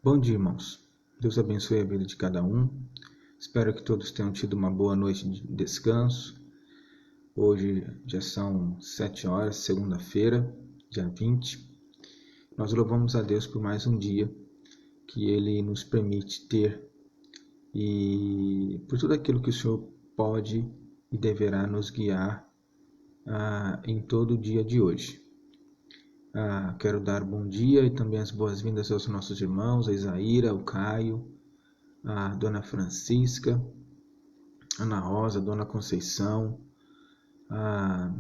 Bom dia, irmãos. Deus abençoe a vida de cada um. Espero que todos tenham tido uma boa noite de descanso. Hoje já são 7 horas, segunda-feira, dia 20. Nós louvamos a Deus por mais um dia que Ele nos permite ter e por tudo aquilo que o Senhor pode e deverá nos guiar em todo o dia de hoje. Quero dar bom dia e também as boas-vindas aos nossos irmãos, a Isaíra, o Caio, a Dona Francisca, Ana Rosa, Dona Conceição, a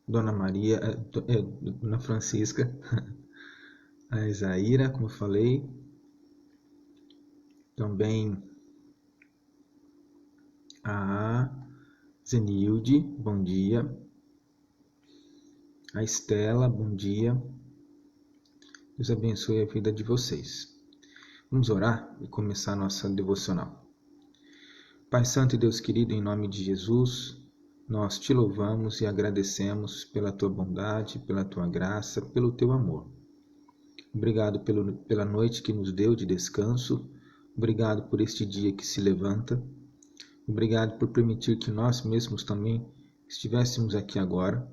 Dona Maria, Dona Francisca, a Isaíra, como eu falei, também a Zenilde, bom dia, a Estela, bom dia. Deus abençoe a vida de vocês. Vamos orar e começar a nossa devocional. Pai Santo e Deus querido, em nome de Jesus, nós te louvamos e agradecemos pela tua bondade, pela tua graça, pelo teu amor. Obrigado pela noite que nos deu de descanso. Obrigado por este dia que se levanta. Obrigado por permitir que nós mesmos também estivéssemos aqui agora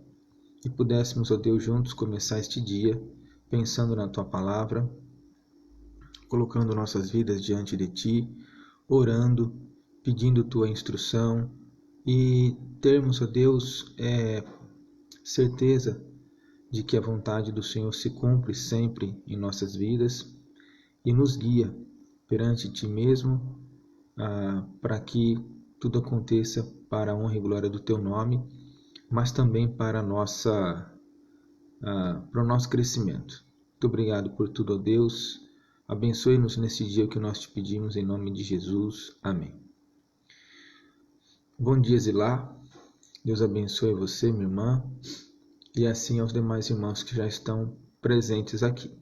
e pudéssemos, ó Deus, juntos começar este dia pensando na tua palavra, colocando nossas vidas diante de ti, orando, pedindo tua instrução e termos, ó Deus, certeza de que a vontade do Senhor se cumpre sempre em nossas vidas e nos guia perante ti mesmo, para que tudo aconteça para a honra e glória do teu nome, mas também para o nosso crescimento. Muito obrigado por tudo, ó Deus. Abençoe-nos nesse dia que nós te pedimos em nome de Jesus. Amém. Bom dia, Zilá. Deus abençoe você, minha irmã, e assim aos demais irmãos que já estão presentes aqui.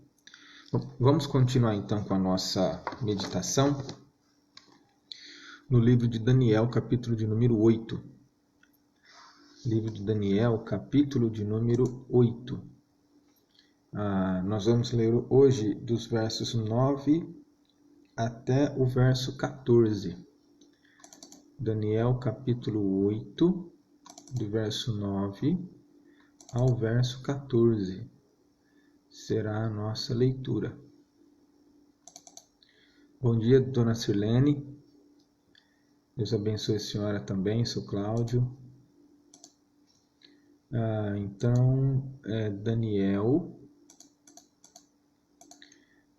Bom, vamos continuar então com a nossa meditação no livro de Daniel, capítulo de número 8. Livro de Daniel, capítulo de número 8. Nós vamos ler hoje dos versos 9 até o verso 14. Daniel, capítulo 8, do verso 9 ao verso 14. Será a nossa leitura. Bom dia, Dona Sirlene. Deus abençoe a senhora também, seu Cláudio. Então, Daniel,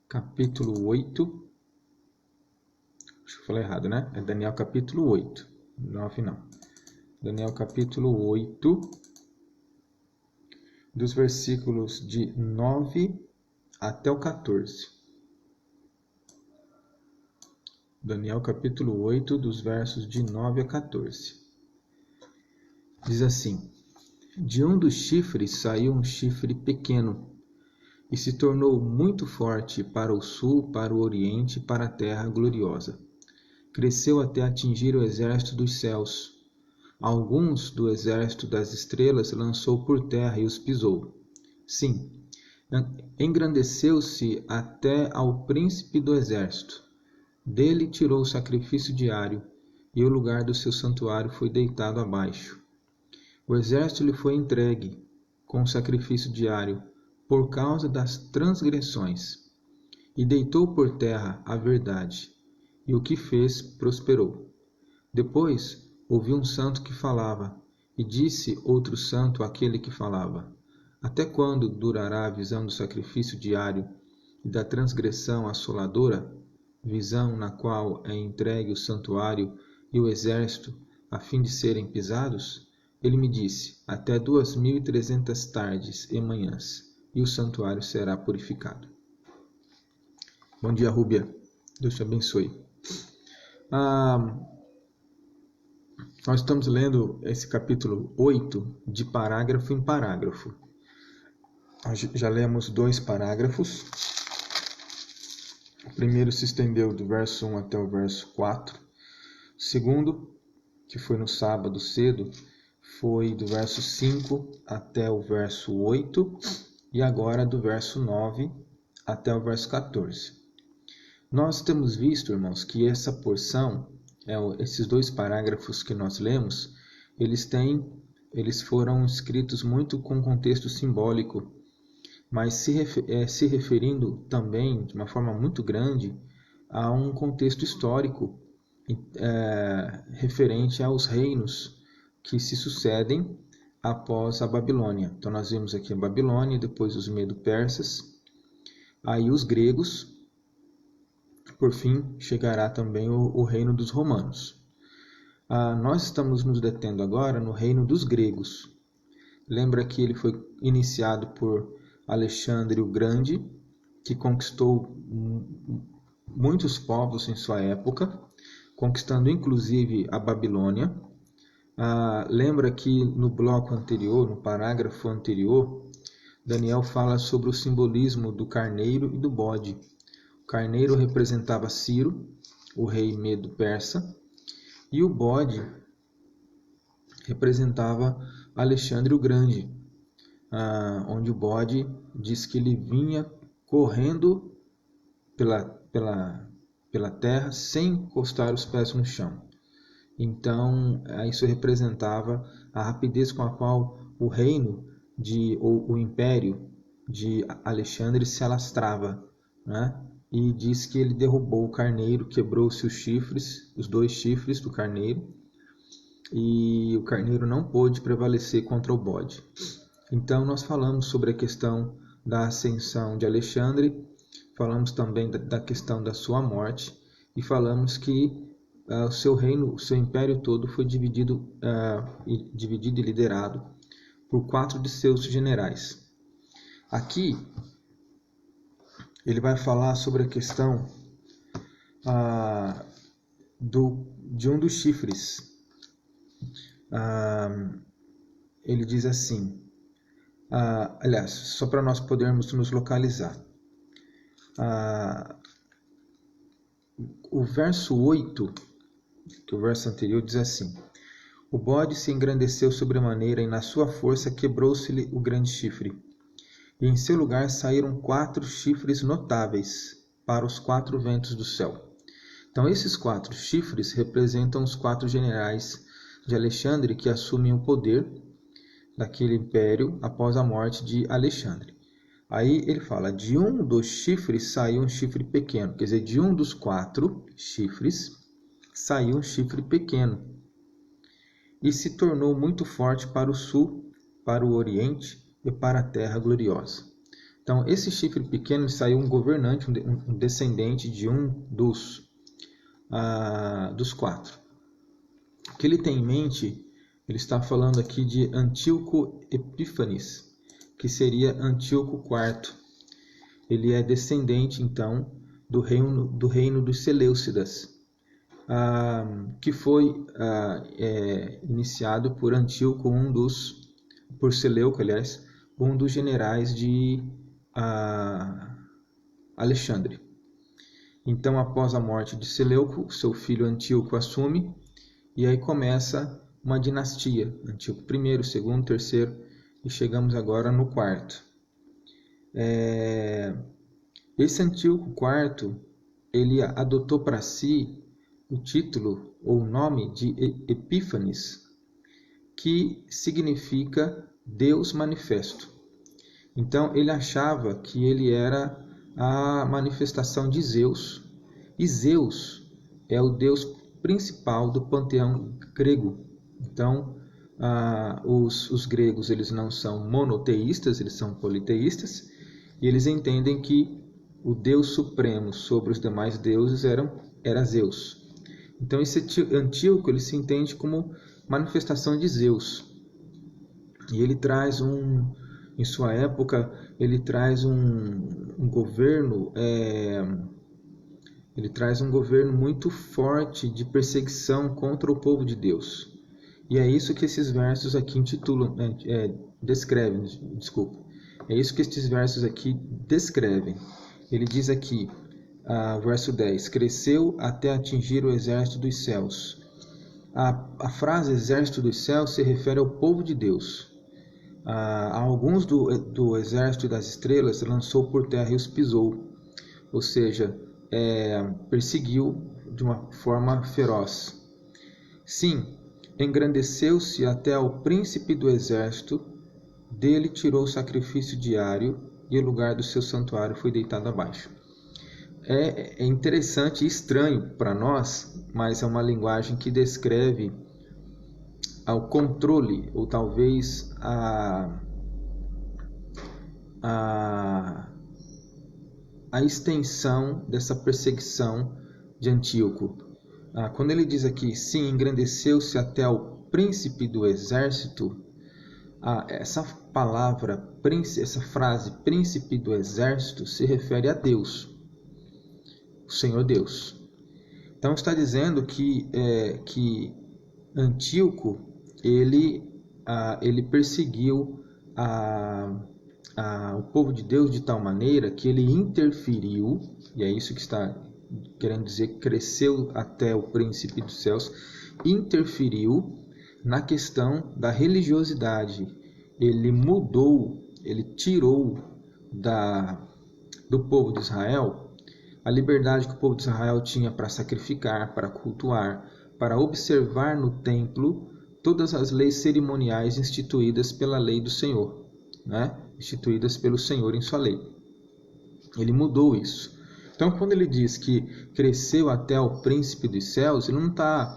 capítulo 8. Acho que eu falei errado, né? É Daniel, capítulo 8. 9 não. Daniel, capítulo 8, dos versículos de 9 até o 14. Daniel, capítulo 8, dos versos de 9 a 14. Diz assim: De um dos chifres saiu um chifre pequeno, e se tornou muito forte para o sul, para o oriente e para a terra gloriosa. Cresceu até atingir o exército dos céus. Alguns do exército das estrelas lançou por terra e os pisou. Sim, engrandeceu-se até ao príncipe do exército. Dele tirou o sacrifício diário, e o lugar do seu santuário foi deitado abaixo. O exército lhe foi entregue com o sacrifício diário por causa das transgressões, e deitou por terra a verdade, e o que fez prosperou. Depois ouviu um santo que falava, e disse outro santo àquele que falava: Até quando durará a visão do sacrifício diário e da transgressão assoladora, visão na qual é entregue o santuário e o exército, a fim de serem pisados? Ele me disse: Até 2.300 tardes e manhãs, e o santuário será purificado. Bom dia, Rúbia. Deus te abençoe. Nós estamos lendo esse capítulo 8 de parágrafo em parágrafo. Já lemos 2 parágrafos. O primeiro se estendeu do verso 1 até o verso 4. O segundo, que foi no sábado cedo, foi do verso 5 até o verso 8. E agora do verso 9 até o verso 14. Nós temos visto, irmãos, que essa porção, esses 2 parágrafos que nós lemos, eles foram escritos muito com contexto simbólico, mas se referindo também, de uma forma muito grande, a um contexto histórico referente aos reinos que se sucedem após a Babilônia. Então nós vemos aqui a Babilônia, depois os medo-persas, aí os gregos, por fim chegará também o reino dos romanos. Nós estamos nos detendo agora no reino dos gregos. Lembra que ele foi iniciado por Alexandre o Grande, que conquistou muitos povos em sua época, conquistando inclusive a Babilônia. Lembra que no bloco anterior, no parágrafo anterior, Daniel fala sobre o simbolismo do carneiro e do bode. O carneiro representava Ciro, o rei medo-persa, e o bode representava Alexandre o Grande, onde o bode diz que ele vinha correndo pela terra sem encostar os pés no chão. Então, isso representava a rapidez com a qual o reino ou o império de Alexandre se alastrava, né? E diz que ele derrubou o carneiro, quebrou-se os chifres, os 2 chifres do carneiro, e o carneiro não pôde prevalecer contra o bode. Então nós falamos sobre a questão da ascensão de Alexandre, falamos também da questão da sua morte, e falamos que o seu reino, o seu império todo foi dividido e liderado por 4 de seus generais. Aqui ele vai falar sobre a questão de um dos chifres. Ele diz assim, aliás, só para nós podermos nos localizar. O verso 8, que é o verso anterior, diz assim: o bode se engrandeceu sobremaneira e na sua força quebrou-se-lhe o grande chifre. E em seu lugar saíram 4 chifres notáveis para os 4 ventos do céu. Então esses 4 chifres representam os 4 generais de Alexandre que assumem o poder daquele império após a morte de Alexandre. Aí ele fala, de um dos chifres saiu um chifre pequeno, quer dizer, de um dos 4 chifres saiu um chifre pequeno e se tornou muito forte para o sul, para o oriente e para a terra gloriosa. Então, esse chifre pequeno saiu um governante, um descendente de um dos 4. O que ele tem em mente, ele está falando aqui de Antíoco Epífanes, que seria Antíoco IV. Ele é descendente, então, do reino dos Seleucidas, que foi iniciado por Antíoco, por Seleuco, aliás, um dos generais de Alexandre. Então, após a morte de Seleuco, seu filho Antíoco assume, e aí começa uma dinastia, Antíoco I, II, III, e chegamos agora no 4º. Esse Antíoco IV, ele adotou para si o título ou o nome de Epífanes, que significa Deus manifesto. Então ele achava que ele era a manifestação de Zeus, e Zeus é o deus principal do panteão grego. Então os gregos eles não são monoteístas, eles são politeístas, e eles entendem que o Deus supremo sobre os demais deuses era Zeus. Então esse Antíoco ele se entende como manifestação de Zeus, e ele traz em sua época, ele traz um governo, muito forte de perseguição contra o povo de Deus. E é isso que esses versos aqui descrevem. É isso que esses versos aqui descrevem. Ele diz aqui, verso 10, cresceu até atingir o exército dos céus. A frase exército dos céus se refere ao povo de Deus. Alguns do exército das estrelas lançou por terra e os pisou. Ou seja, perseguiu de uma forma feroz. Sim, engrandeceu-se até ao príncipe do exército, dele tirou o sacrifício diário e o lugar do seu santuário foi deitado abaixo. É interessante e estranho para nós, mas é uma linguagem que descreve ao controle, ou talvez a extensão dessa perseguição de Antíoco. Quando ele diz aqui, sim, engrandeceu-se até ao príncipe do exército, essa palavra, essa frase, príncipe do exército, se refere a Deus, o Senhor Deus. Então está dizendo que Antíoco, ele perseguiu o povo de Deus de tal maneira que ele interferiu, e é isso que está querendo dizer, cresceu até o príncipe dos céus, interferiu na questão da religiosidade. Ele mudou, ele tirou do povo de Israel a liberdade que o povo de Israel tinha para sacrificar, para cultuar, para observar no templo todas as leis cerimoniais instituídas pela lei do Senhor, né? Instituídas pelo Senhor em sua lei. Ele mudou isso. Então, quando ele diz que cresceu até o príncipe dos céus, ele não está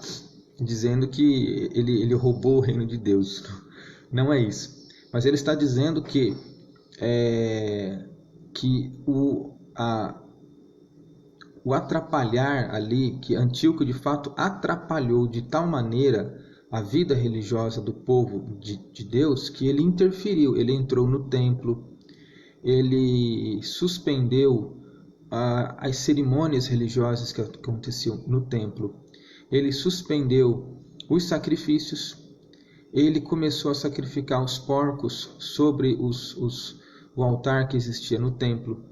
dizendo que ele roubou o reino de Deus. Não é isso. Mas ele está dizendo que o atrapalhar ali, que Antíoco de fato atrapalhou de tal maneira a vida religiosa do povo de Deus, que ele interferiu, ele entrou no templo, ele suspendeu as cerimônias religiosas que aconteciam no templo, ele suspendeu os sacrifícios, ele começou a sacrificar os porcos sobre o altar que existia no templo,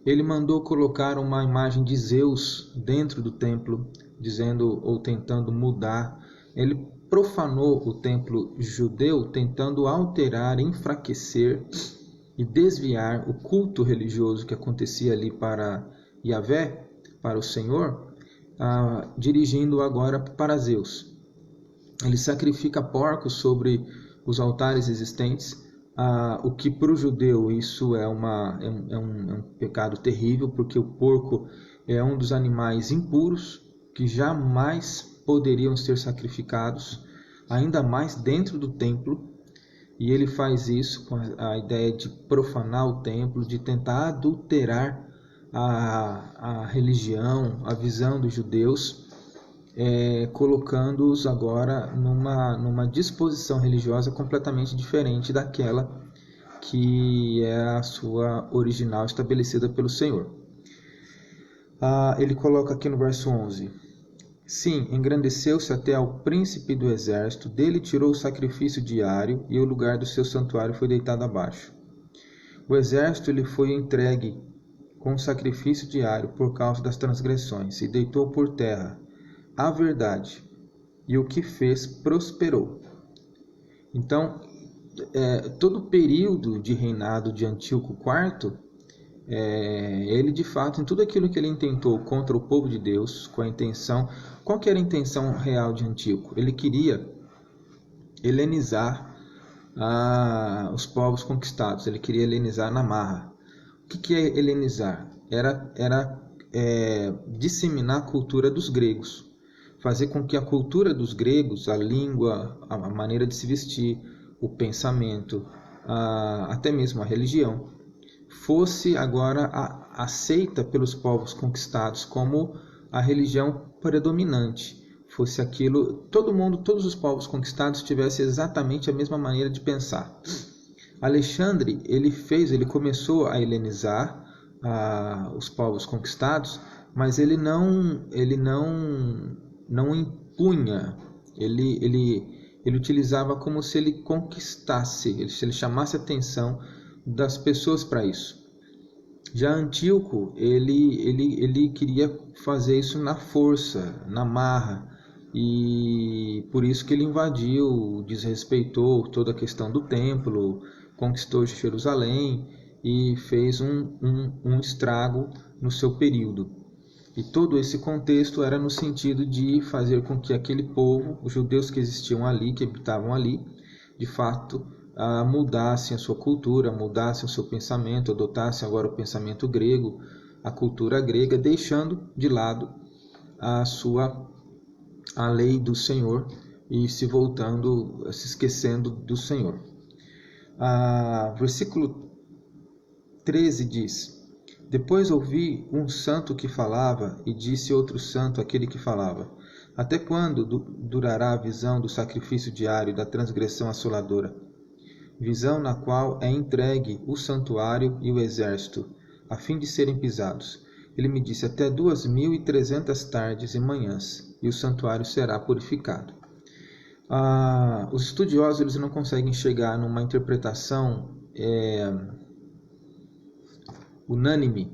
ele mandou colocar uma imagem de Zeus dentro do templo, dizendo ou tentando mudar, ele profanou o templo judeu, tentando alterar, enfraquecer e desviar o culto religioso que acontecia ali para Yahvé, para o Senhor, dirigindo agora para Zeus. Ele sacrifica porcos sobre os altares existentes, o que para o judeu isso é um pecado terrível, porque o porco é um dos animais impuros que jamais poderiam ser sacrificados, ainda mais dentro do templo. E ele faz isso com a ideia de profanar o templo, de tentar adulterar a religião, a visão dos judeus, colocando-os agora numa disposição religiosa completamente diferente daquela que é a sua original estabelecida pelo Senhor. Ele coloca aqui no verso 11: sim, engrandeceu-se até ao príncipe do exército, dele tirou o sacrifício diário e o lugar do seu santuário foi deitado abaixo. O exército lhe foi entregue com o sacrifício diário por causa das transgressões e deitou por terra a verdade, e o que fez prosperou. Então, todo o período de reinado de Antíoco IV, ele de fato, em tudo aquilo que ele intentou contra o povo de Deus, com a intenção, qual que era a intenção real de Antíoco? Ele queria helenizar os povos conquistados, ele queria helenizar na marra. O que é helenizar? Era disseminar a cultura dos gregos, fazer com que a cultura dos gregos, a língua, a maneira de se vestir, o pensamento, até mesmo a religião, fosse agora aceita pelos povos conquistados como a religião predominante. Fosse aquilo, todos os povos conquistados tivessem exatamente a mesma maneira de pensar. Alexandre, ele começou a helenizar os povos conquistados, mas ele não impunha, ele utilizava como se ele conquistasse, se ele chamasse a atenção das pessoas para isso. Já Antíoco, ele queria fazer isso na força, na marra, e por isso que ele invadiu, desrespeitou toda a questão do templo, conquistou Jerusalém e fez um estrago no seu período. E todo esse contexto era no sentido de fazer com que aquele povo, os judeus que existiam ali, que habitavam ali, de fato, mudassem a sua cultura, mudassem o seu pensamento, adotassem agora o pensamento grego, a cultura grega, deixando de lado a lei do Senhor e se esquecendo do Senhor. Versículo 13 diz: Depois ouvi um santo que falava, e disse outro santo àquele que falava: Até quando durará a visão do sacrifício diário e da transgressão assoladora? Visão na qual é entregue o santuário e o exército, a fim de serem pisados. Ele me disse: Até 2.300 tardes e manhãs, e o santuário será purificado. Os estudiosos eles não conseguem chegar numa interpretação unânime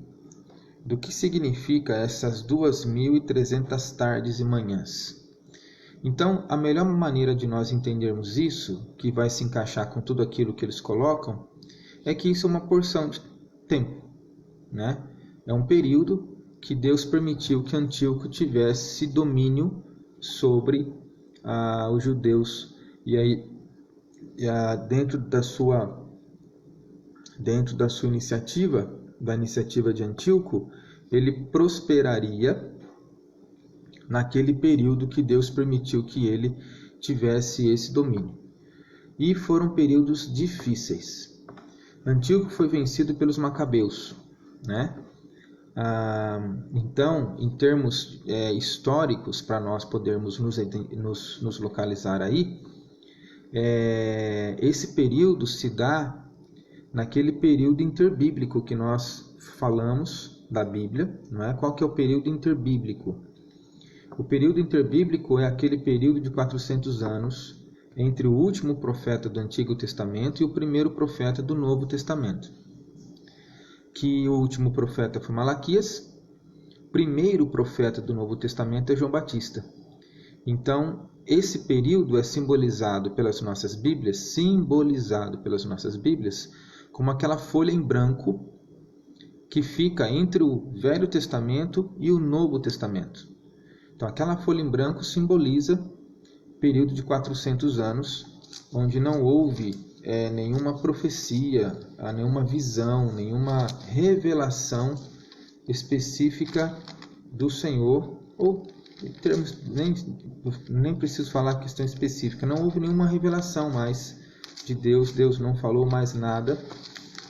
do que significa essas 2.300 tardes e manhãs. Então, a melhor maneira de nós entendermos isso, que vai se encaixar com tudo aquilo que eles colocam, é que isso é uma porção de tempo, né? É um período que Deus permitiu que Antíoco tivesse domínio sobre os judeus. E aí, dentro da sua iniciativa, da iniciativa de Antíoco, ele prosperaria naquele período que Deus permitiu que ele tivesse esse domínio. E foram períodos difíceis. Antíoco foi vencido pelos macabeus, né? Então, em termos históricos, para nós podermos nos localizar aí, esse período se dá naquele período interbíblico que nós falamos da Bíblia, não é? Qual que é o período interbíblico? O período interbíblico é aquele período de 400 anos entre o último profeta do Antigo Testamento e o primeiro profeta do Novo Testamento. Que o último profeta foi Malaquias, o primeiro profeta do Novo Testamento é João Batista. Então, esse período é simbolizado pelas nossas Bíblias, como aquela folha em branco que fica entre o Velho Testamento e o Novo Testamento. Então, aquela folha em branco simboliza o período de 400 anos, onde não houve nenhuma profecia, nenhuma visão, nenhuma revelação específica do Senhor, ou em termos, nem preciso falar questão específica, não houve nenhuma revelação mais de Deus, Deus não falou mais nada,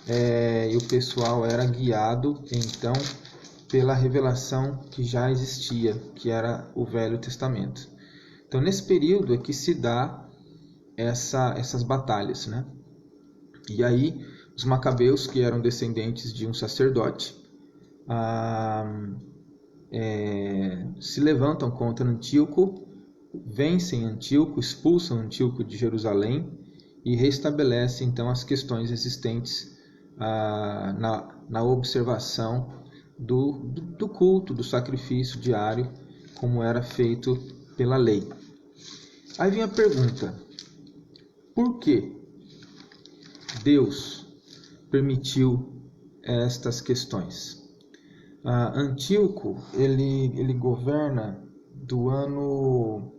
e o pessoal era guiado então pela revelação que já existia, que era o Velho Testamento. Então, nesse período é que se dá essas batalhas, né? E aí, os macabeus, que eram descendentes de um sacerdote, se levantam contra Antíoco, vencem Antíoco, expulsam Antíoco de Jerusalém e restabelecem então as questões existentes na observação do culto, do sacrifício diário, como era feito pela lei. Aí vem a pergunta: por que Deus permitiu estas questões? Antíoco, ele governa do ano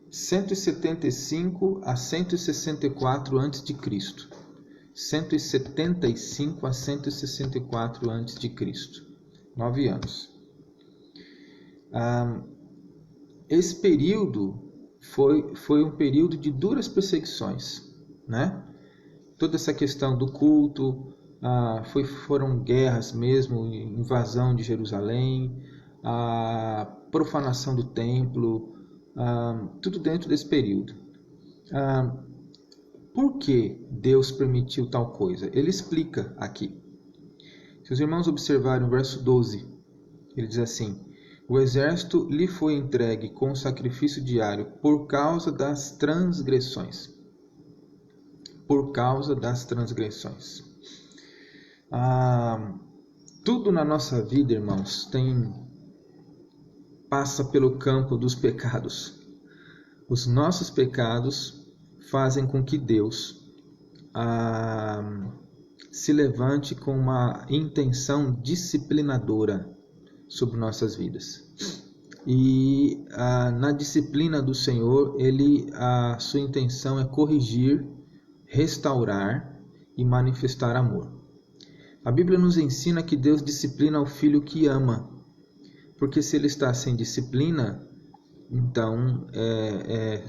175 a 164 a.C. 175 a 164 a.C. 9 anos. Esse período foi um período de duras perseguições, né? Toda essa questão do culto, foram guerras mesmo, invasão de Jerusalém, a profanação do templo, tudo dentro desse período. Por que Deus permitiu tal coisa? Ele explica aqui. Se os irmãos observarem o verso 12, ele diz assim: o exército lhe foi entregue com sacrifício diário por causa das transgressões. Por causa das transgressões. Tudo na nossa vida, irmãos, passa pelo campo dos pecados. Os nossos pecados fazem com que Deus se levante com uma intenção disciplinadora sobre nossas vidas. E na disciplina do Senhor, a sua intenção é corrigir, restaurar e manifestar amor. A Bíblia nos ensina que Deus disciplina o filho que ama, porque se ele está sem disciplina, então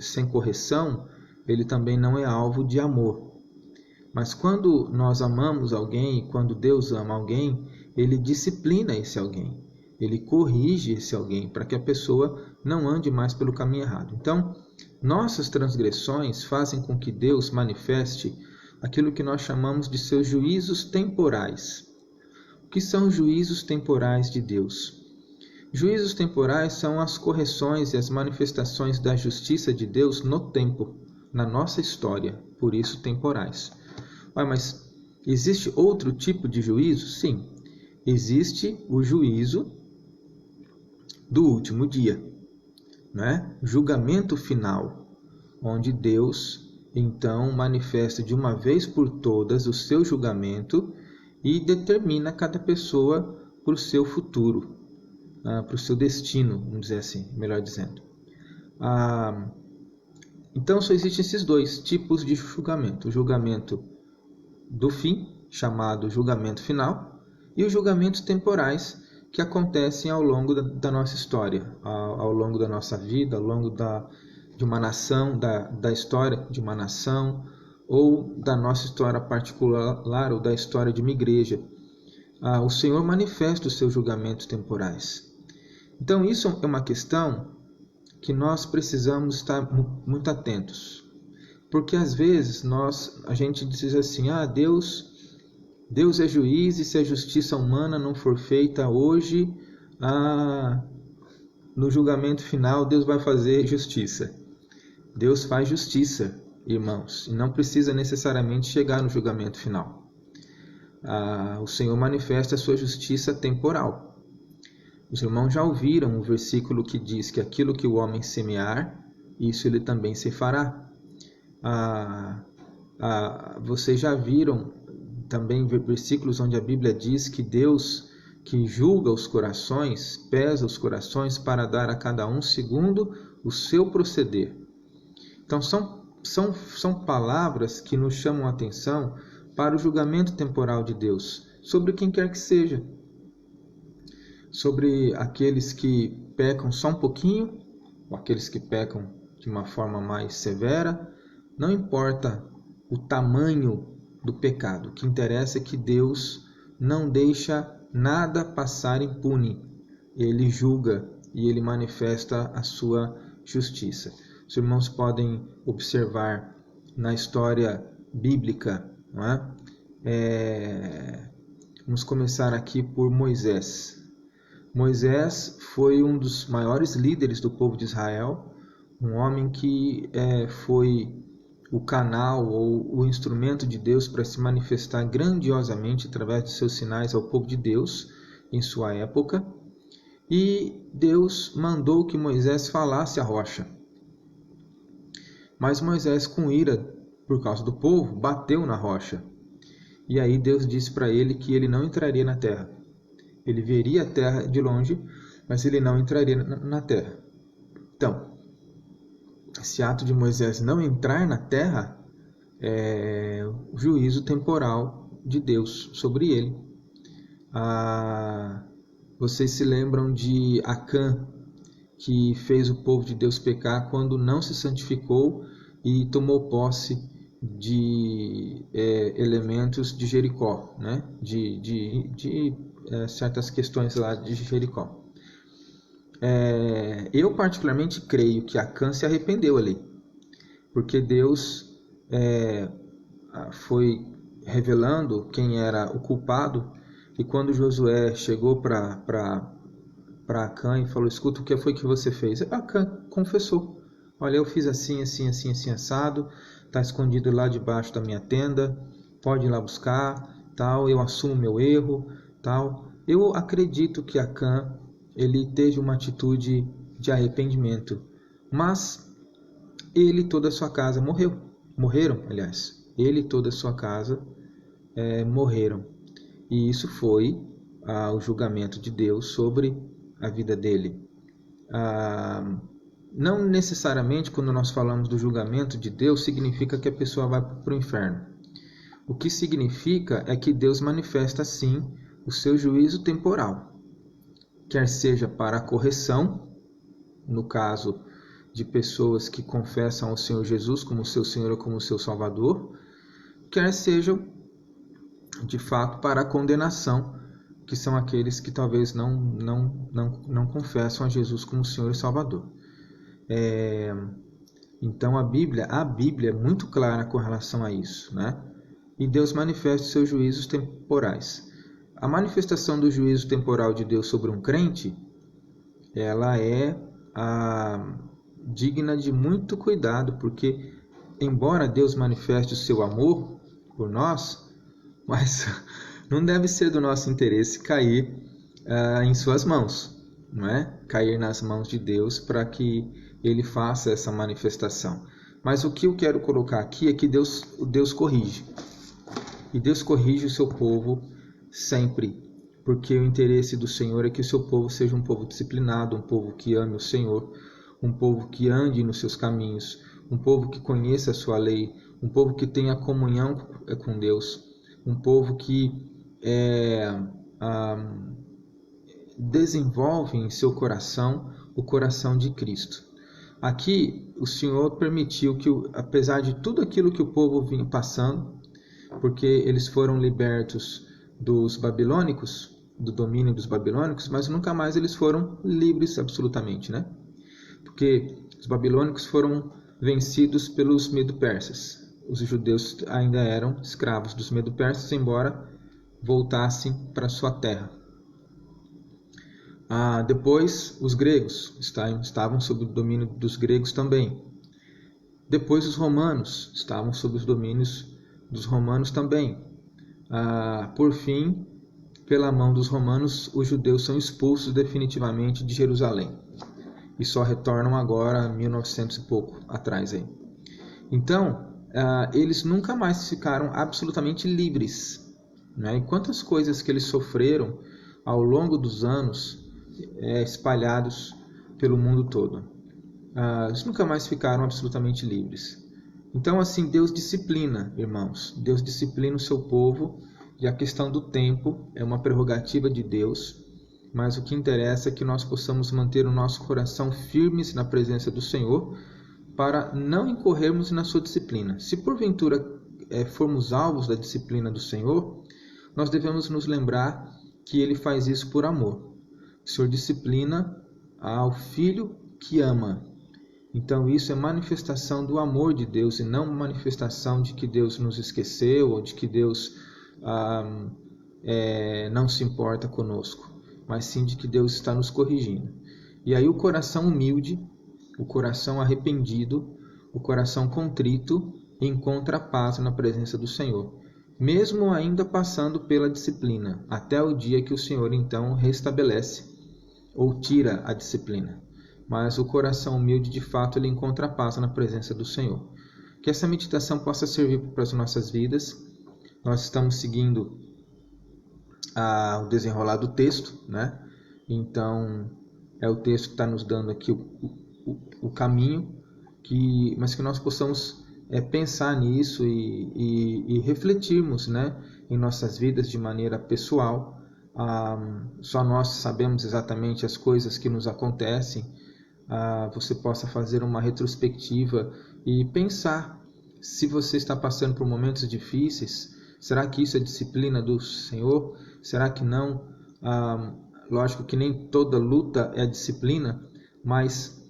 sem correção, ele também não é alvo de amor. Mas quando nós amamos alguém, quando Deus ama alguém, ele disciplina esse alguém. Ele corrige esse alguém para que a pessoa não ande mais pelo caminho errado. Então, nossas transgressões fazem com que Deus manifeste aquilo que nós chamamos de seus juízos temporais. O que são os juízos temporais de Deus? Juízos temporais são as correções e as manifestações da justiça de Deus no tempo, na nossa história, por isso temporais. Mas existe outro tipo de juízo? Sim, existe o juízo do último dia, né? Julgamento final, onde Deus então manifesta de uma vez por todas o seu julgamento e determina cada pessoa para o seu futuro, para o seu destino, vamos dizer assim, melhor dizendo. Então só existem esses dois tipos de julgamento: o julgamento do fim, chamado julgamento final, e os julgamentos temporais, que acontecem ao longo da nossa história, ao longo da nossa vida, ao longo de uma nação, da história de uma nação, ou da nossa história particular, ou da história de uma igreja. O Senhor manifesta os seus julgamentos temporais. Então isso é uma questão que nós precisamos estar muito atentos. Porque às vezes a gente diz assim, Deus é juiz, e se a justiça humana não for feita hoje, no julgamento final Deus vai fazer justiça. Deus faz justiça, irmãos, e não precisa necessariamente chegar no julgamento final. O Senhor manifesta a sua justiça temporal. Os irmãos já ouviram o versículo que diz que aquilo que o homem semear, isso ele também se fará. Vocês já viram também versículos onde a Bíblia diz que Deus, que julga os corações, pesa os corações para dar a cada um segundo o seu proceder. Então são palavras que nos chamam a atenção para o julgamento temporal de Deus, sobre quem quer que seja. Sobre aqueles que pecam só um pouquinho, ou aqueles que pecam de uma forma mais severa. Não importa o tamanho do pecado, o que interessa é que Deus não deixa nada passar impune. Ele julga e ele manifesta a sua justiça. Os irmãos podem observar na história bíblica, não é? Vamos começar aqui por Moisés. Moisés foi um dos maiores líderes do povo de Israel, um homem que foi o canal ou o instrumento de Deus para se manifestar grandiosamente através de seus sinais ao povo de Deus em sua época. E Deus mandou que Moisés falasse à rocha. Mas Moisés, com ira por causa do povo, bateu na rocha. E aí Deus disse para ele que ele não entraria na terra. Ele veria a terra de longe, mas ele não entraria na terra. Então, esse ato de Moisés não entrar na terra é o juízo temporal de Deus sobre ele. Vocês se lembram de Acã, que fez o povo de Deus pecar quando não se santificou e tomou posse de elementos de Jericó, né? de certas questões lá de Jericó. Eu particularmente creio que Acã se arrependeu ali, porque Deus foi revelando quem era o culpado, e quando Josué chegou para Acã e falou: escuta, o que foi que você fez? Acã confessou: olha, eu fiz assim, assim, assim, assim, assado, está escondido lá debaixo da minha tenda, pode ir lá buscar, tal, eu assumo meu erro, tal. Eu acredito que Acã ele teve uma atitude de arrependimento, mas ele e toda a sua casa morreram, aliás, ele e toda a sua casa morreram. E isso foi o julgamento de Deus sobre a vida dele. Não necessariamente, quando nós falamos do julgamento de Deus, significa que a pessoa vai para o inferno. O que significa é que Deus manifesta, sim, o seu juízo temporal, quer seja para a correção, no caso de pessoas que confessam ao Senhor Jesus como seu Senhor ou como seu Salvador, quer seja, de fato, para a condenação, que são aqueles que talvez não confessam a Jesus como Senhor e Salvador. Então a Bíblia é muito clara com relação a isso, né? E Deus manifesta os seus juízos temporais. A manifestação do juízo temporal de Deus sobre um crente, ela é digna de muito cuidado, porque embora Deus manifeste o seu amor por nós, mas não deve ser do nosso interesse cair em suas mãos, não é? Cair nas mãos de Deus para que Ele faça essa manifestação. Mas o que eu quero colocar aqui é que Deus corrige. E Deus corrige o seu povo sempre, porque o interesse do Senhor é que o seu povo seja um povo disciplinado, um povo que ame o Senhor, um povo que ande nos seus caminhos, um povo que conheça a sua lei, um povo que tenha comunhão com Deus, um povo que desenvolve em seu coração o coração de Cristo. Aqui o Senhor permitiu que, apesar de tudo aquilo que o povo vinha passando, porque eles foram libertos dos babilônicos, do domínio dos babilônicos, mas nunca mais eles foram livres absolutamente, né? Porque os babilônicos foram vencidos pelos medo-persas. Os judeus ainda eram escravos dos medo-persas, embora voltassem para sua terra. Depois, os gregos estavam sob o domínio dos gregos também. Depois, os romanos estavam sob os domínios dos romanos também. Por fim, pela mão dos romanos, os judeus são expulsos definitivamente de Jerusalém. E só retornam agora, 1900 e pouco atrás. Aí. Então, eles nunca mais ficaram absolutamente livres. Né? E quantas coisas que eles sofreram ao longo dos anos, espalhados pelo mundo todo. Eles nunca mais ficaram absolutamente livres. Então, assim, Deus disciplina, irmãos. Deus disciplina o seu povo, e a questão do tempo é uma prerrogativa de Deus, mas o que interessa é que nós possamos manter o nosso coração firmes na presença do Senhor, para não incorrermos na sua disciplina. Se porventura formos alvos da disciplina do Senhor, nós devemos nos lembrar que Ele faz isso por amor. O Senhor disciplina ao filho que ama. Então isso é manifestação do amor de Deus e não manifestação de que Deus nos esqueceu ou de que Deus não se importa conosco, mas sim de que Deus está nos corrigindo. E aí o coração humilde, o coração arrependido, o coração contrito encontra paz na presença do Senhor, mesmo ainda passando pela disciplina, até o dia que o Senhor então restabelece ou tira a disciplina. Mas o coração humilde, de fato, ele encontra paz na presença do Senhor. Que essa meditação possa servir para as nossas vidas. Nós estamos seguindo o desenrolar do texto, né? Então, é o texto que está nos dando aqui o caminho, mas que nós possamos pensar nisso e refletirmos, né, em nossas vidas de maneira pessoal. Só nós sabemos exatamente as coisas que nos acontecem. Você possa fazer uma retrospectiva e pensar se você está passando por momentos difíceis. Será que isso é disciplina do Senhor? Será que não? Lógico que nem toda luta é disciplina, mas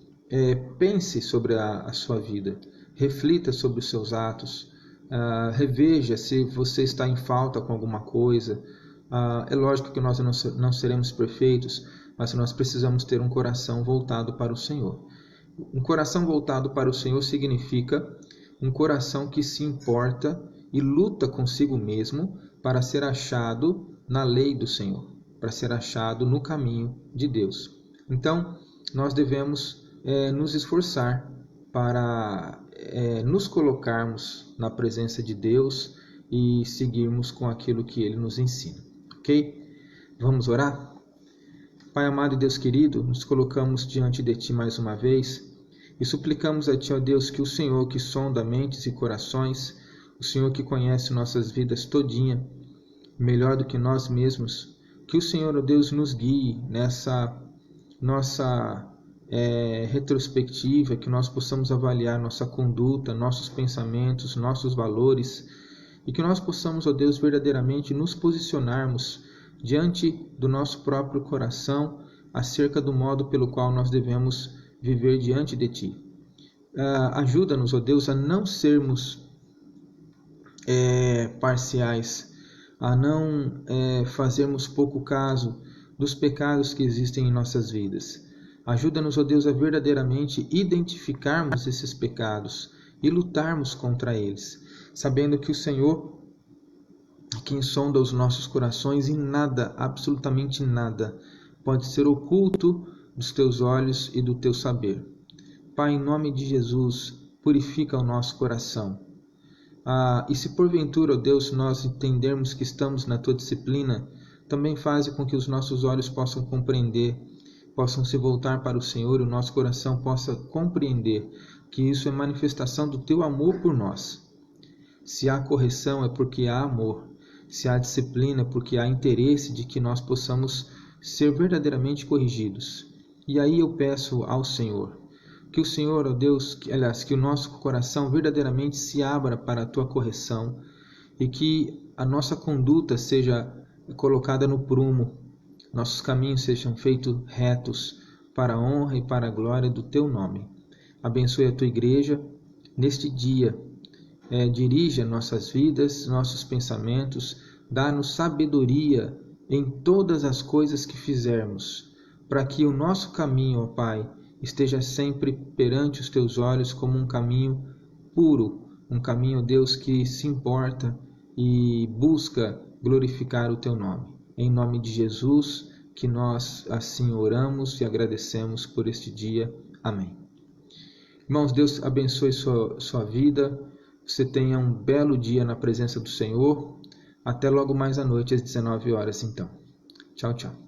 pense sobre a sua vida, reflita sobre os seus atos, reveja se você está em falta com alguma coisa. É lógico que nós não seremos perfeitos, mas nós precisamos ter um coração voltado para o Senhor. Um coração voltado para o Senhor significa um coração que se importa e luta consigo mesmo para ser achado na lei do Senhor, para ser achado no caminho de Deus. Então, nós devemos nos esforçar para nos colocarmos na presença de Deus e seguirmos com aquilo que Ele nos ensina, ok? Vamos orar? Pai amado e Deus querido, nos colocamos diante de Ti mais uma vez e suplicamos a Ti, ó Deus, que o Senhor que sonda mentes e corações, o Senhor que conhece nossas vidas todinha, melhor do que nós mesmos, que o Senhor, ó Deus, nos guie nessa nossa retrospectiva, que nós possamos avaliar nossa conduta, nossos pensamentos, nossos valores, e que nós possamos, ó Deus, verdadeiramente nos posicionarmos diante do nosso próprio coração acerca do modo pelo qual nós devemos viver diante de Ti. Ajuda-nos, ó Deus, a não sermos parciais, a não fazermos pouco caso dos pecados que existem em nossas vidas. Ajuda-nos, ó Deus, a verdadeiramente identificarmos esses pecados e lutarmos contra eles, sabendo que o Senhor é quem sonda os nossos corações e nada, absolutamente nada, pode ser oculto dos Teus olhos e do Teu saber. Pai, em nome de Jesus, purifica o nosso coração. E se porventura, ó Deus, nós entendermos que estamos na Tua disciplina, também faze com que os nossos olhos possam compreender, possam se voltar para o Senhor, e o nosso coração possa compreender que isso é manifestação do Teu amor por nós. Se há correção é porque há amor, se há disciplina é porque há interesse de que nós possamos ser verdadeiramente corrigidos. E aí eu peço ao Senhor, que o Senhor, ó Deus, que o nosso coração verdadeiramente se abra para a Tua correção e que a nossa conduta seja colocada no prumo, nossos caminhos sejam feitos retos para a honra e para a glória do Teu nome. Abençoe a Tua igreja neste dia, dirija nossas vidas, nossos pensamentos, dá-nos sabedoria em todas as coisas que fizermos, para que o nosso caminho, ó Pai, esteja sempre perante os Teus olhos como um caminho puro, um caminho, Deus, que se importa e busca glorificar o Teu nome. Em nome de Jesus, que nós assim oramos e agradecemos por este dia. Amém. Irmãos, Deus abençoe sua vida. Você tenha um belo dia na presença do Senhor. Até logo mais à noite, às 19 horas, então. Tchau, tchau.